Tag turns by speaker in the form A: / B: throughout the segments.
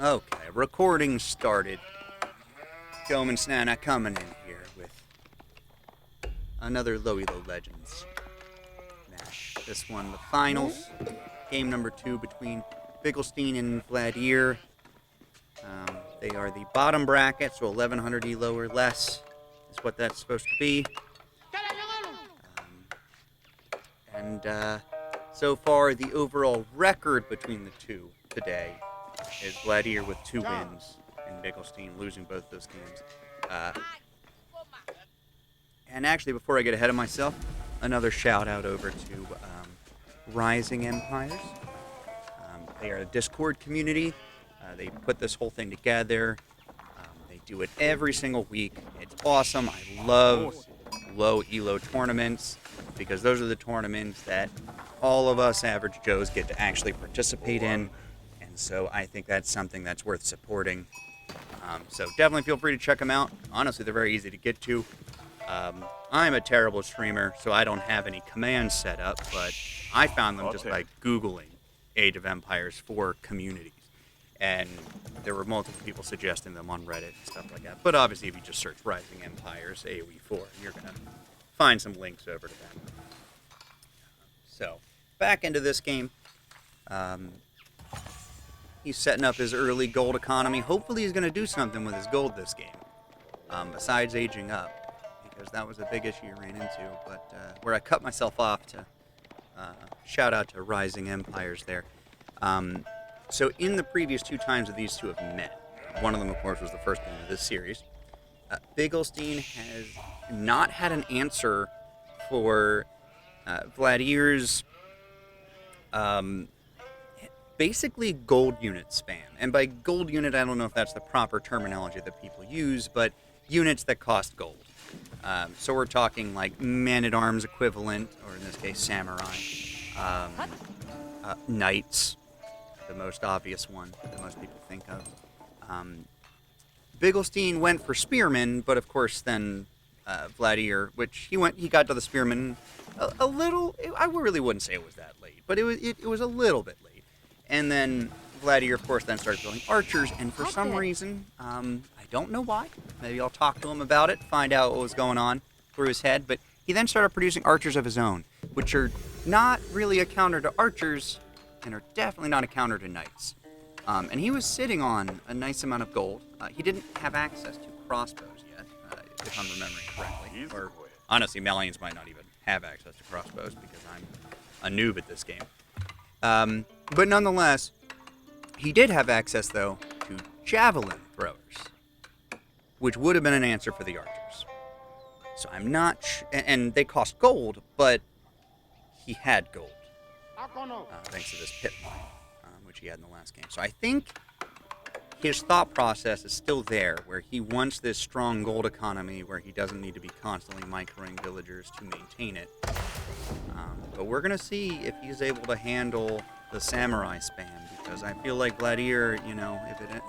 A: Okay, recording started. Goman Snana coming in here with another Low Elo Legends match. This one, the finals. Game number 2 between Bigglestine and Vladyr. They are the bottom bracket, so 1100 Elo or less is what that's supposed to be. So far, the overall record between the two today is Vladyr with 2 wins and Bigglestine losing both those games. And actually, before I get ahead of myself, another shout out over to Rising Empires. They are a Discord community. They put this whole thing together. They do it every single week. It's awesome. I love low Elo tournaments because those are the tournaments that all of us average Joes get to actually participate in. And so I think that's something that's worth supporting. So definitely feel free to check them out. Honestly, they're very easy to get to. I'm a terrible streamer, so I don't have any commands set up, but I found them just by Googling Age of Empires 4 communities. And there were multiple people suggesting them on Reddit and stuff like that. But obviously, if you just search Rising Empires AoE 4, you're going to find some links over to them. So, back into this game. He's setting up his early gold economy. Hopefully he's going to do something with his gold this game, besides aging up, because that was a big issue you ran into. But where I cut myself off to shout out to Rising Empires there. So in the previous 2 times that these two have met, one of them, of course, was the first game of this series, Bigglestine has not had an answer for Vladyr's basically gold unit spam. And by gold unit, I don't know if that's the proper terminology that people use, but units that cost gold. So we're talking like man-at-arms equivalent, or in this case, samurai, knights, the most obvious one that most people think of. Bigglestine went for spearmen, but of course then Vladyr, which he got to the spearmen a little. I really wouldn't say it was that late, but it was a little bit late. And then Vladyr, of course, then started building archers, and for some reason, I don't know why. Maybe I'll talk to him about it, find out what was going on through his head. But he then started producing archers of his own, which are not really a counter to archers, and are definitely not a counter to knights. And he was sitting on a nice amount of gold. He didn't have access to crossbows yet, if I'm remembering correctly. Or honestly, Malians might not even have access to crossbows because I'm a noob at this game. But nonetheless, he did have access, though, to javelin throwers, which would have been an answer for the archers. So I'm not and they cost gold, but he had gold, thanks to this pit mine, which he had in the last game. So I think his thought process is still there, where he wants this strong gold economy where he doesn't need to be constantly microing villagers to maintain it. But we're going to see if he's able to handle the samurai spam, because I feel like Vladyr, if it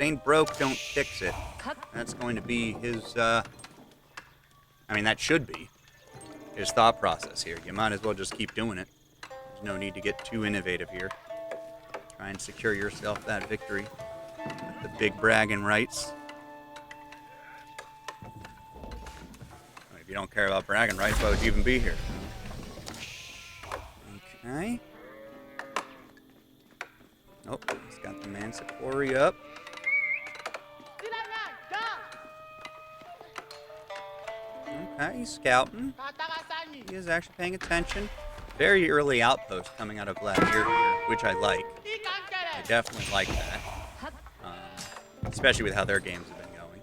A: ain't broke, don't fix it. That's going to be his, that should be his thought process here. You might as well just keep doing it. There's no need to get too innovative here. Try and secure yourself that victory with the big bragging rights. If you don't care about bragging rights, why would you even be here? Okay. Oh, he's got the Mansapori up. Okay, he's scouting. He is actually paying attention. Very early outpost coming out of Vladyr here, which I like. I definitely like that. Especially with how their games have been going.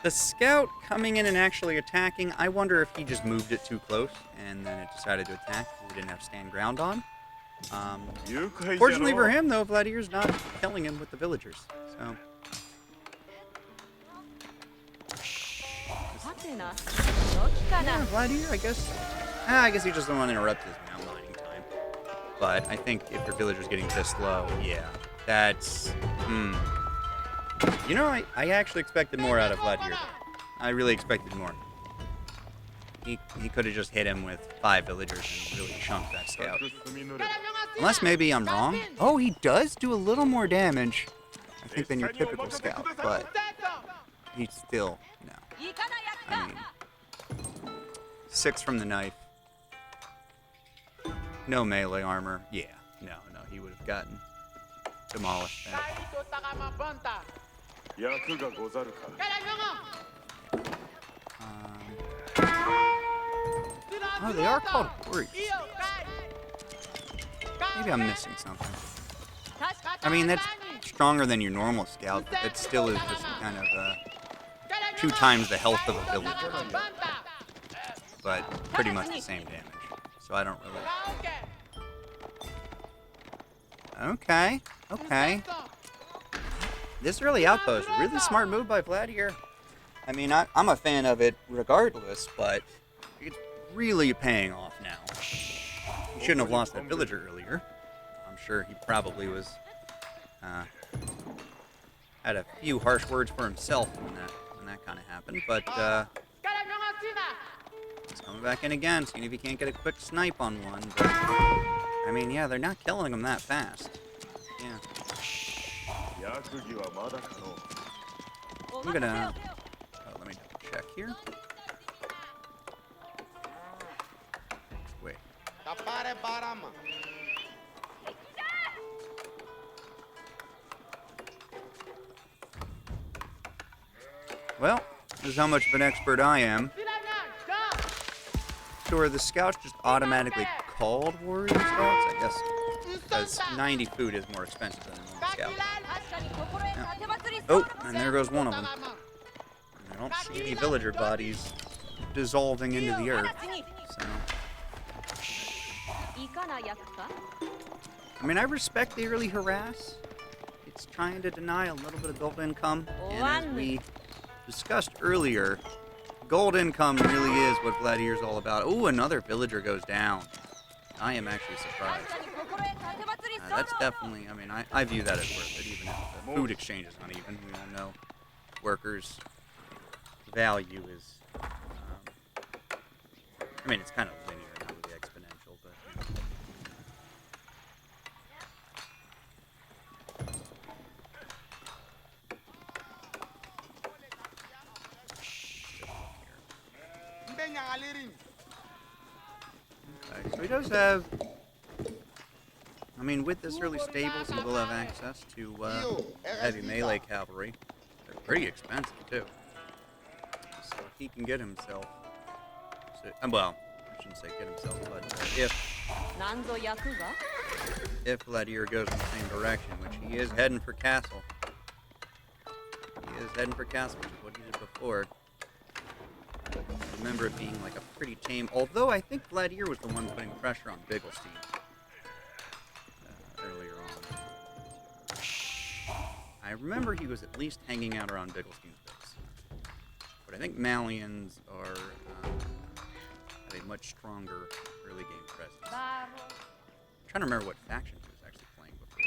A: The scout coming in and actually attacking, I wonder if he just moved it too close and then it decided to attack because he didn't have stand ground on. Fortunately for him, though, Vladyr's not killing him with the villagers. So. Yeah, Vladyr, I guess he just doesn't want to interrupt his mound mining time. But I think if your villager's getting this low, yeah, that's. I actually expected more out of Vladyr. I really expected more. He could have just hit him with 5 villagers and really chunked that scout. Unless maybe I'm wrong. Oh, he does do a little more damage I think, than your typical scout, but he's still, no. I mean, 6 from the knife. No melee armor. Yeah, no, he would have gotten demolished there. Oh, they are called warriors. Maybe I'm missing something. I mean, that's stronger than your normal scout, but that still is just kind of 2 times the health of a villager. But pretty much the same damage. So I don't really... Okay. This early outpost, really smart move by Vladyr. I mean, I'm a fan of it regardless, but it's really paying off now. He shouldn't have lost that villager earlier. I'm sure he probably was... had a few harsh words for himself when that kind of happened, but he's coming back in again, seeing if he can't get a quick snipe on one. But I mean, yeah, they're not killing him that fast. Yeah. I'm gonna... let me double check here. Wait. Well, this is how much of an expert I am. Sure, the scouts just automatically called warrior scouts, I guess, because 90 food is more expensive than a normal scout. Yeah. Oh, and there goes one of them. I don't see any villager bodies dissolving into the earth, so... I mean, I respect the early harass. It's trying to deny a little bit of gold income, and as we discussed earlier, gold income really is what Vladyr's all about. Ooh, another villager goes down. I am actually surprised. That's definitely, I mean, I view that as worth it, even if the food exchange is uneven. We all know workers' value is, I mean, it's kind of linear, not really exponential, but... Okay, so he does have... I mean, with this early stables, he will have access to heavy melee cavalry. They're pretty expensive, too. So he can get himself... well, I shouldn't say get himself, but if Vladyr goes in the same direction, which he is heading for castle. He is heading for castle, which is what he did before. I remember it being like a pretty tame... Although I think Vladyr was the one putting pressure on Bigglestine earlier on. I remember he was at least hanging out around Bigglestine's base. But I think Malians are have a much stronger early game presence. I'm trying to remember what faction he was actually playing before.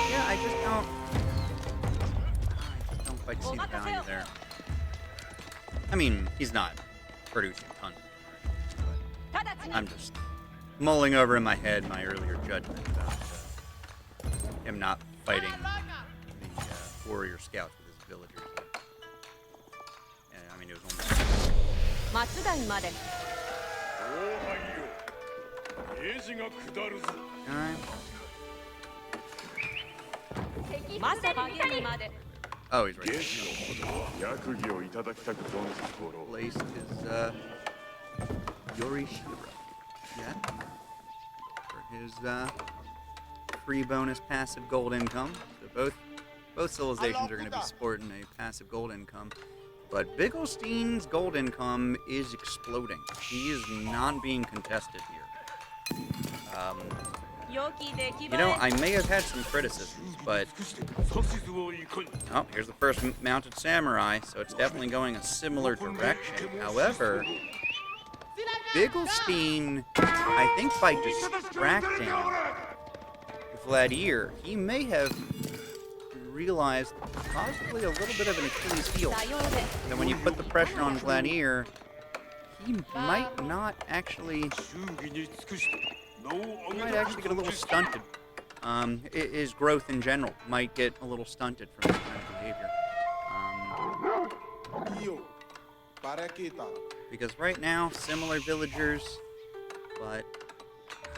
A: Yeah, I just don't quite see the value there. I mean, he's not producing tons of them, but I'm just mulling over in my head my earlier judgment about him not fighting the warrior scouts with his villagers. And, I mean, it was almost... Oh, he's right. Place is Yorishiro. Yeah. For his free bonus passive gold income. So both civilizations are going to be sporting a passive gold income. But Bigglestine's gold income is exploding. He is not being contested here. You know, I may have had some criticisms, but... Oh, here's the first mounted samurai, so it's definitely going a similar direction. However, Bigglestine, I think by distracting Vladyr, he may have realized possibly a little bit of an Achilles heel. That when you put the pressure on Vladyr, he might not actually he might actually get a little stunted. His growth in general might get a little stunted from that kind of behavior. Because right now, similar villagers, but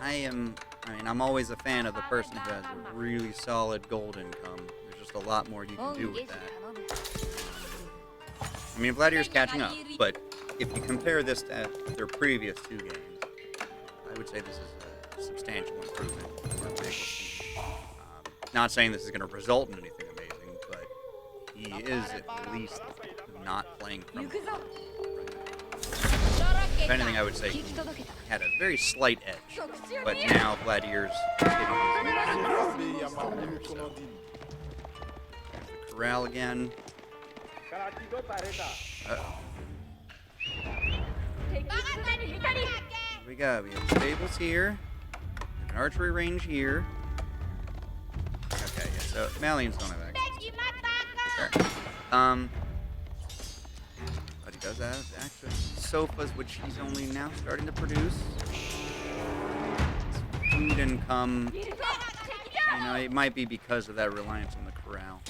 A: I'm always a fan of the person who has a really solid gold income. There's just a lot more you can do with that. Vladyr's catching up, but if you compare this to their previous 2 games, I would say this is a substantial improvement for Bigglestine. Not saying this is going to result in anything amazing, but he is at least not playing from right now. If anything, I would say he had a very slight edge, but now Vladyr's getting his so. There's the corral again. Uh-oh. Here we go. We have stables here. An archery range here. Okay, yeah, so Malians don't have access. Sure. But he does have access to sofas, which he's only now starting to produce. Food income. It might be because of that reliance on the corral.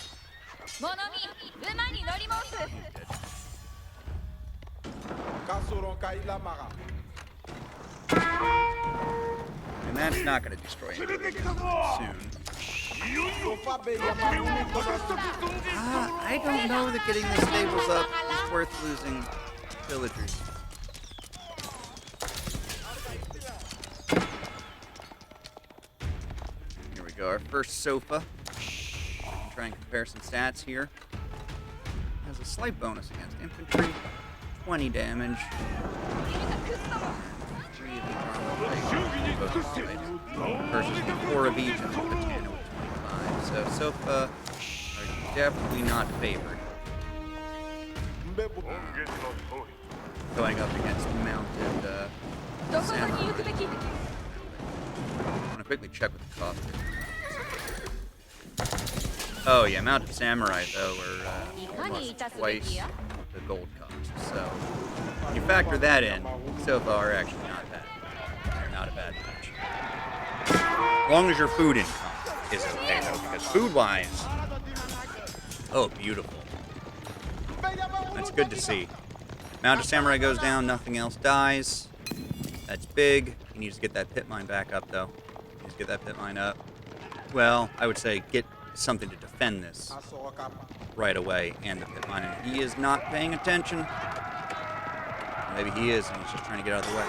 A: And that's not going to destroy anything soon. I don't know that getting the stables up is worth losing villagers. Here we go, our first sofa. Try and compare some stats here. Has a slight bonus against infantry, 20 damage. 3 of each versus 4 of each and Katana with 25. So sofa are definitely not favored. Going up against mounted samurai. I want to quickly check with the cost. Oh yeah, mounted samurai though are almost twice the gold cost. So when you factor that in, sofa are actually not bad. They're not a bad match. As long as your food income is okay though, because food-wise, oh beautiful. That's good to see. Mounted samurai goes down, nothing else dies. That's big. He needs to get that pit mine back up though. He needs to get that pit mine up. Well, I would say get something to defend this right away and the pit mine. And he is not paying attention. Maybe he is, and he's just trying to get out of the way.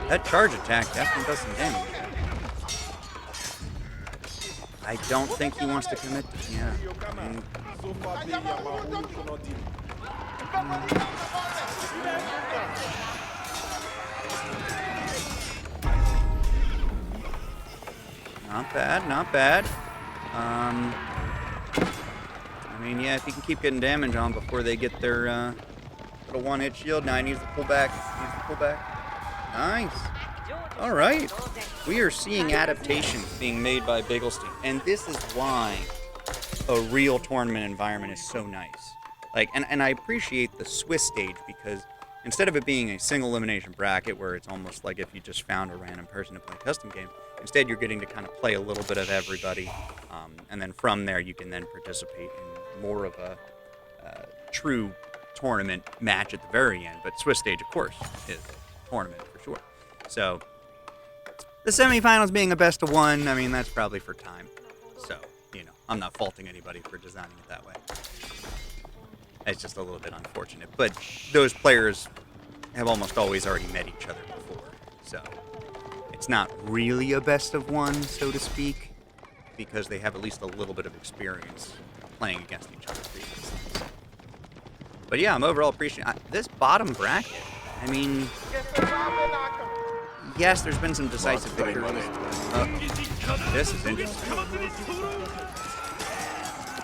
A: That charge attack definitely does some damage. I don't think he wants to commit. Yeah. Not bad, not bad. Yeah, if he can keep getting damage on before they get their little one-hit shield. Now he needs to pull back. Nice. All right. We are seeing adaptations being made by Bigglestine, and this is why a real tournament environment is so nice. And I appreciate the Swiss stage because instead of it being a single elimination bracket where it's almost like if you just found a random person to play a custom game, instead you're getting to kind of play a little bit of everybody, and then from there you can then participate in more of a true tournament match at the very end. But Swiss stage, of course, is a tournament for sure. So the semifinals being a best of one, that's probably for time. So, I'm not faulting anybody for designing it that way. It's just a little bit unfortunate. But those players have almost always already met each other before. So it's not really a best of one, so to speak, because they have at least a little bit of experience playing against each other previously. But yeah, I'm overall appreciating this bottom bracket. Yes, there's been some decisive victories. This is interesting.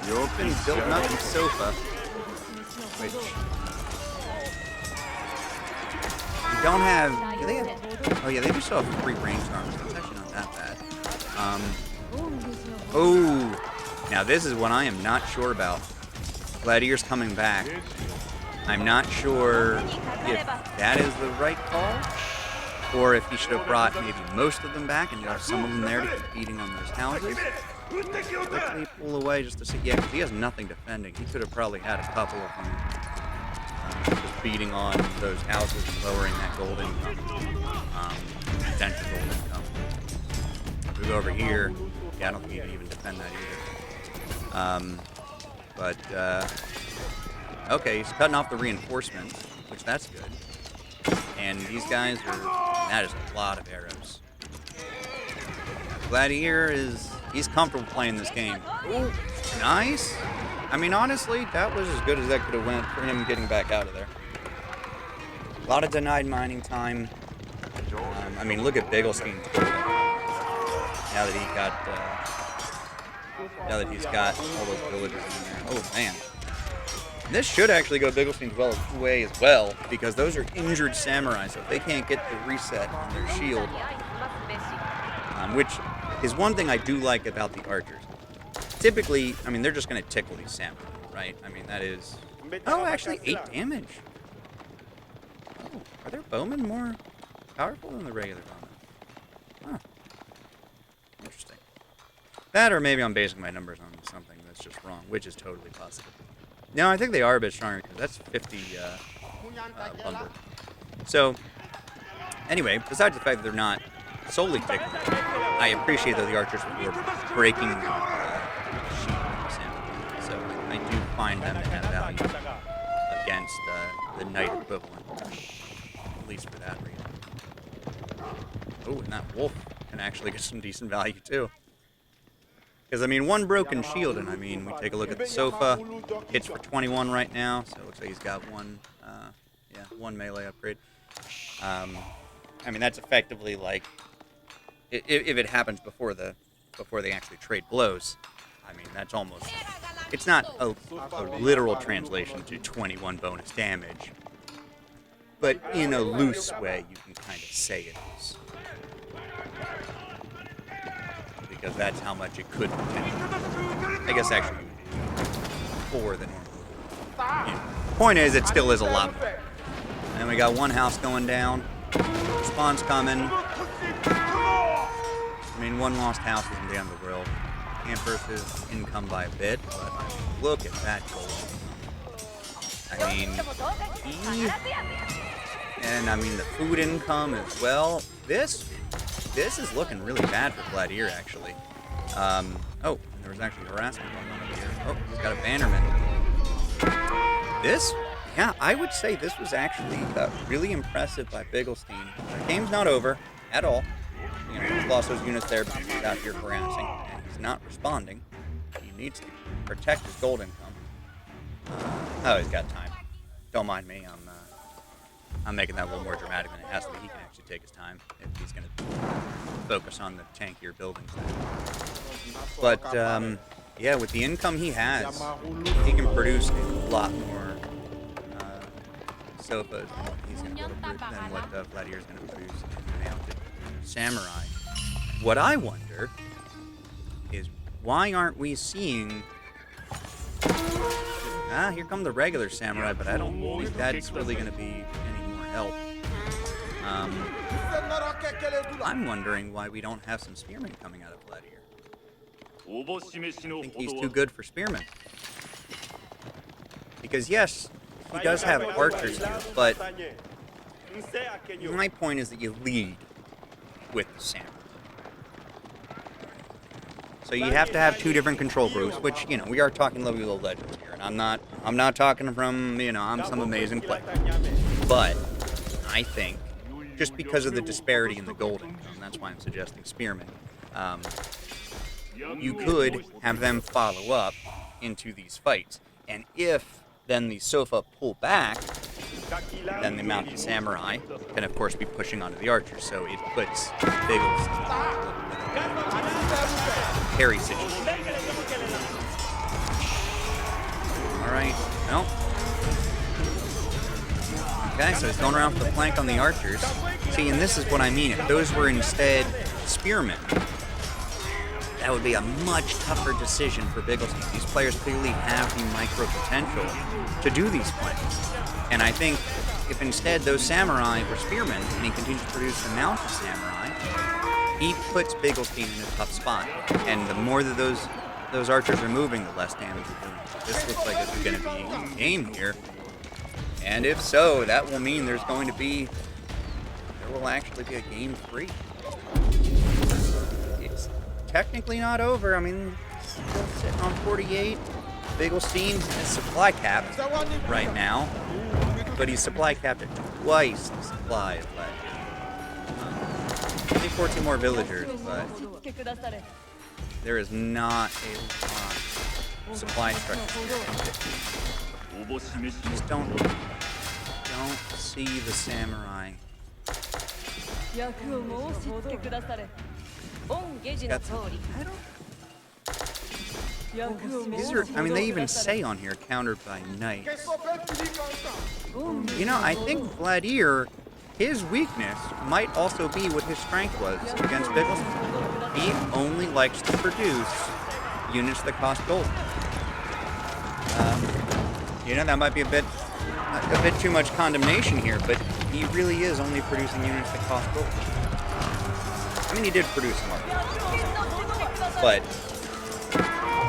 A: You've been building up in sofa, which you don't have. Do they have? Oh yeah, they do still have 3 range arms. That's actually not that bad. Oh, now this is what I am not sure about. Vladyr's coming back. I'm not sure if that is the right call, or if he should have brought maybe most of them back and left some of them there to keep beating on those houses. Quickly pull away just to see. Yeah, because he has nothing defending. He could have probably had a couple of them just beating on those houses and lowering that gold income, potential gold income. If we go over here, yeah, I don't think he can even defend that either. Okay, he's cutting off the reinforcements, which that's good. And these guys are, that is a lot of arrows. Vladyr he's comfortable playing this game. Ooh, nice. I mean, honestly, that was as good as that could have went for him getting back out of there. A lot of denied mining time. I mean, look at Bigglestine. Now that he's got all those villagers in there. Oh, man. This should actually go Bigglestine's way as well, because those are injured samurai, so if they can't get the reset on their shield, which is one thing I do like about the archers. Typically, I mean, they're just going to tickle these samurai, right? I mean, that is... Oh, actually, 8 damage. Oh, are their bowmen more powerful than the regular bowmen? Huh. Interesting. That, or maybe I'm basing my numbers on something that's just wrong, which is totally possible. No, I think they are a bit stronger, because that's 50 lumber. So, anyway, besides the fact that they're not solely tickling, I appreciate that the archers were breaking the sheet of the samurai. So I do find them to have value against the knight equivalent, at least for that reason. Oh, and that wolf can actually get some decent value too. Because, I mean, one broken shield, and I mean, we take a look at the sofa, hits for 21 right now, so it looks like he's got one melee upgrade. I mean, that's effectively like, if it happens before they actually trade blows, I mean, that's almost, it's not a literal translation to 21 bonus damage, but in a loose way, you can kind of say it is. Because that's how much it could potentially. I guess actually 4 than normal. Yeah. Point is, it still is a lot more. And then we got one house going down. Spawn's coming. I mean, one lost house isn't the end of the world. Can't versus income by a bit, but look at that gold. I mean, and I mean the food income as well. This is looking really bad for Vladyr, actually. Oh, there was actually harassment going on over here. Oh, he's got a bannerman. Yeah, I would say this was actually really impressive by Bigglestine. The game's not over at all. You know, he's lost those units there because he's out here harassing, and he's not responding. He needs to protect his gold income. Oh, he's got time. Don't mind me. I'm making that a little more dramatic than it has to be. He can actually take his time if he's going to focus on the tankier buildings. But, yeah, with the income he has, he can produce a lot more sofas than what he's going to than what Vladyr is going to produce in the mounted samurai. What I wonder is, why aren't we seeing... here come the regular samurai, but I don't think that's really going to be any more help. I'm wondering why we don't have some spearmen coming out of Vladyr. I think he's too good for spearmen. Because yes, he does have archers here, but my point is that you lead with the samurai. So you have to have 2 different control groups, which, you know, we are talking low legends here, and I'm not talking from, you know, I'm some amazing player. But I think, just because of the disparity in the gold income, that's why I'm suggesting spearmen, you could have them follow up into these fights. And if then the sofa pull back, then the mounted samurai can, of course, be pushing onto the archers. So it puts Bigglestine carry situation. Alright, well. Okay, so he's going around for the flank on the archers. See, and this is what I mean. If those were instead spearmen, that would be a much tougher decision for Bigglestine. These players clearly have the micro potential to do these flanks. And I think if instead those samurai were spearmen and he continues to produce the amount of samurai, he puts Bigglestine in a tough spot. And the more that those archers are moving, the less damage they're doing. This looks like it's going to be a game here. And if so, that will mean there will actually be a game 3. It's technically not over. I mean, still sitting on 48. Bigglestine is supply capped right now, but he's supply capped at twice the supply of Vladyr. I think 14 more villagers, but there is not a lot of supply structure. Just don't see the samurai. I mean, they even say on here, countered by knights. You know, I think Vladyr, his weakness might also be what his strength was against Bigglestine. He only likes to produce units that cost gold. You know, that might be a bit too much condemnation here, but he really is only producing units that cost gold. I mean, he did produce some armor, but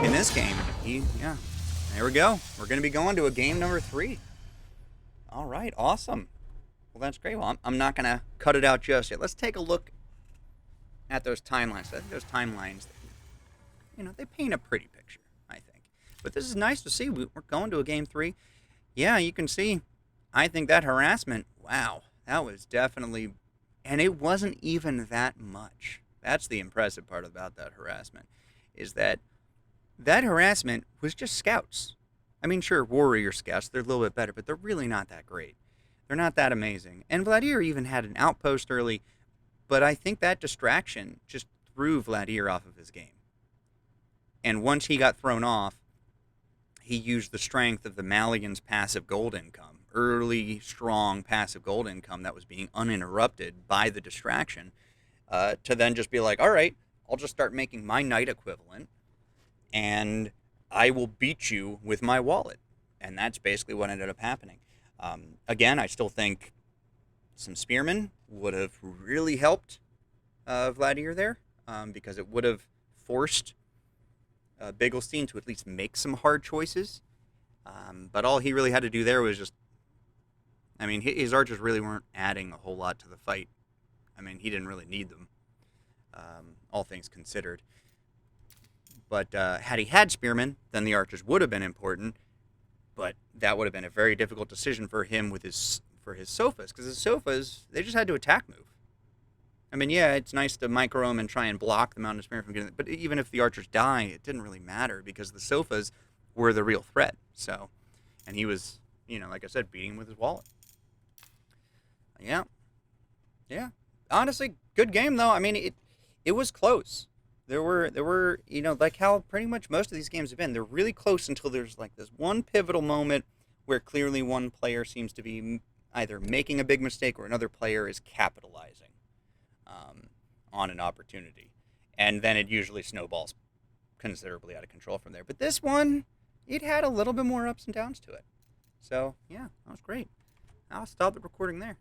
A: in this game, there we go. We're going to be going to a game number 3. All right, awesome. Well, that's great. Well, I'm not going to cut it out just yet. Let's take a look at those timelines. I think those timelines, they paint a pretty picture, I think. But this is nice to see. We're going to a game 3. Yeah, you can see, I think that harassment, wow, that was definitely, and it wasn't even that much. That's the impressive part about that harassment, is that harassment was just scouts. I mean, sure, warrior scouts, they're a little bit better, but they're really not that great. They're not that amazing. And Vladyr even had an outpost early, but I think that distraction just threw Vladyr off of his game. And once he got thrown off, he used the strength of the Malian's passive gold income, early, strong passive gold income that was being uninterrupted by the distraction, to then just be like, all right, I'll just start making my knight equivalent, and I will beat you with my wallet. And that's basically what ended up happening. Again, I still think some spearmen would have really helped Vladyr there, because it would have forced Bigglestine to at least make some hard choices. But all he really had to do there was just, I mean, his archers really weren't adding a whole lot to the fight. I mean, he didn't really need them, all things considered. But had he had spearmen, then the archers would have been important. But that would have been a very difficult decision for him for his sofas, because his sofas, they just had to attack move. I mean, yeah, it's nice to micro them and try and block the mountain spear from getting, but even if the archers die, it didn't really matter because the sofas were the real threat. So, and he was, like I said, beating with his wallet. Yeah. Honestly, good game though. I mean, it was close. There were, like how pretty much most of these games have been. They're really close until there's like this one pivotal moment where clearly one player seems to be either making a big mistake or another player is capitalizing on an opportunity. And then it usually snowballs considerably out of control from there. But this one, it had a little bit more ups and downs to it. So, yeah, that was great. I'll stop the recording there.